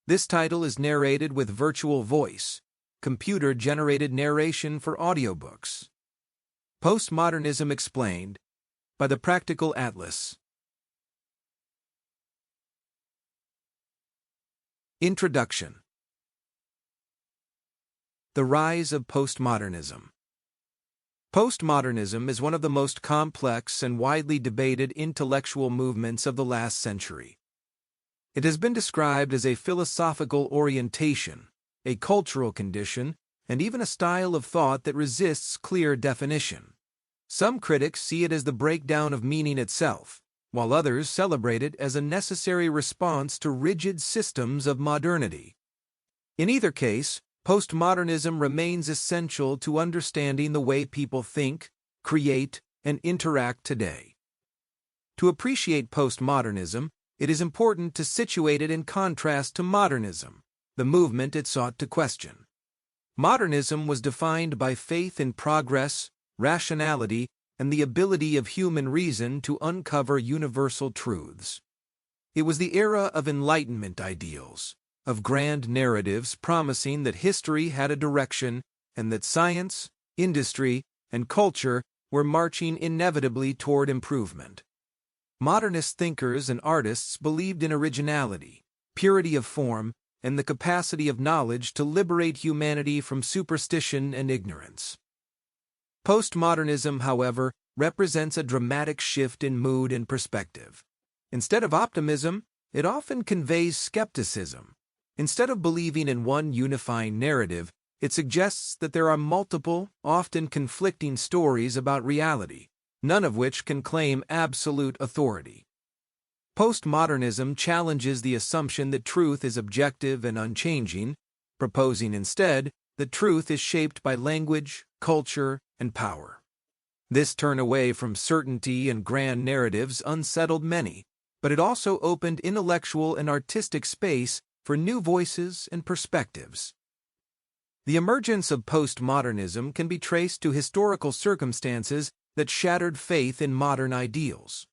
This title is narrated with virtual voice, computer-generated narration for audiobooks. Postmodernism Explained by the Practical Atlas. Introduction. The rise of postmodernism. Postmodernism is one of the most complex and widely debated intellectual movements of the last century. It has been described as a philosophical orientation, a cultural condition, and even a style of thought that resists clear definition. Some critics see it as the breakdown of meaning itself, while others celebrate it as a necessary response to rigid systems of modernity. In either case, postmodernism remains essential to understanding the way people think, create, and interact today. To appreciate postmodernism, it is important to situate it in contrast to modernism, the movement it sought to question. Modernism was defined by faith in progress, rationality, and the ability of human reason to uncover universal truths. It was the era of Enlightenment ideals, of grand narratives promising that history had a direction and that science, industry, and culture were marching inevitably toward improvement. Modernist thinkers and artists believed in originality, purity of form, and the capacity of knowledge to liberate humanity from superstition and ignorance. Postmodernism, however, represents a dramatic shift in mood and perspective. Instead of optimism, it often conveys skepticism. Instead of believing in one unifying narrative, it suggests that there are multiple, often conflicting stories about reality, none of which can claim absolute authority. Postmodernism challenges the assumption that truth is objective and unchanging, proposing instead that truth is shaped by language, culture, and power. This turn away from certainty and grand narratives unsettled many, but it also opened intellectual and artistic space for new voices and perspectives. The emergence of postmodernism can be traced to historical circumstances that shattered faith in modern ideals.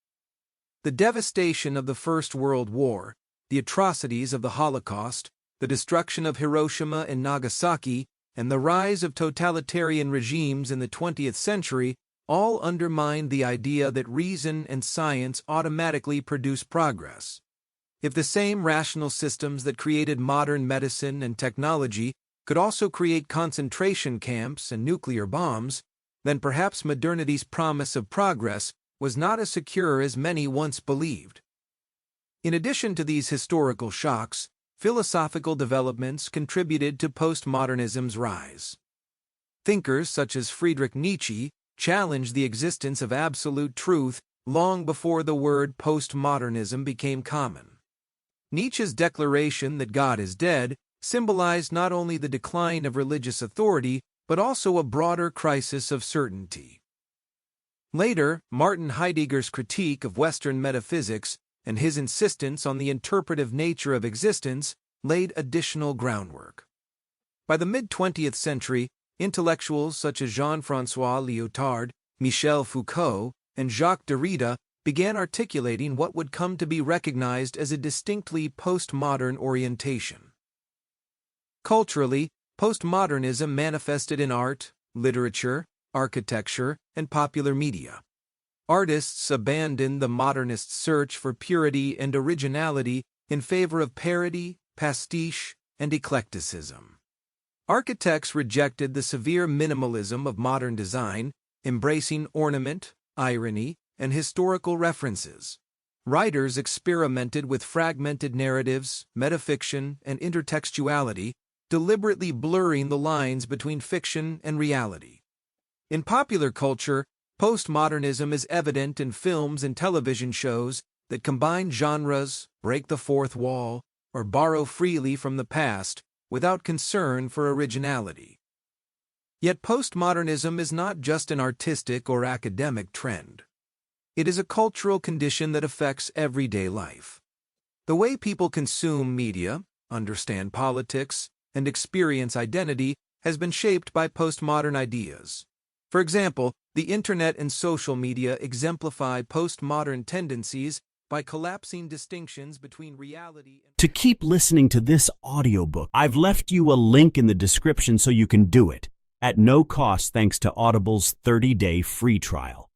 The devastation of the First World War, the atrocities of the Holocaust, the destruction of Hiroshima and Nagasaki, and the rise of totalitarian regimes in the 20th century all undermined the idea that reason and science automatically produce progress. If the same rational systems that created modern medicine and technology could also create concentration camps and nuclear bombs, then perhaps modernity's promise of progress was not as secure as many once believed. In addition to these historical shocks, philosophical developments contributed to postmodernism's rise. Thinkers such as Friedrich Nietzsche challenged the existence of absolute truth long before the word postmodernism became common. Nietzsche's declaration that God is dead symbolized not only the decline of religious authority, but also a broader crisis of certainty. Later, Martin Heidegger's critique of Western metaphysics and his insistence on the interpretive nature of existence laid additional groundwork. By the mid-20th century, intellectuals such as Jean-François Lyotard, Michel Foucault, and Jacques Derrida began articulating what would come to be recognized as a distinctly postmodern orientation. Culturally, postmodernism manifested in art, literature, architecture, and popular media. Artists abandoned the modernist search for purity and originality in favor of parody, pastiche, and eclecticism. Architects rejected the severe minimalism of modern design, embracing ornament, irony, and historical references. Writers experimented with fragmented narratives, metafiction, and intertextuality, deliberately blurring the lines between fiction and reality. In popular culture, postmodernism is evident in films and television shows that combine genres, break the fourth wall, or borrow freely from the past without concern for originality. Yet postmodernism is not just an artistic or academic trend. It is a cultural condition that affects everyday life. The way people consume media, understand politics, and experience identity has been shaped by postmodern ideas. For example, the internet and social media exemplify postmodern tendencies by collapsing distinctions between reality and... To keep listening to this audiobook, I've left you a link in the description so you can do it, at no cost thanks to Audible's 30-day free trial.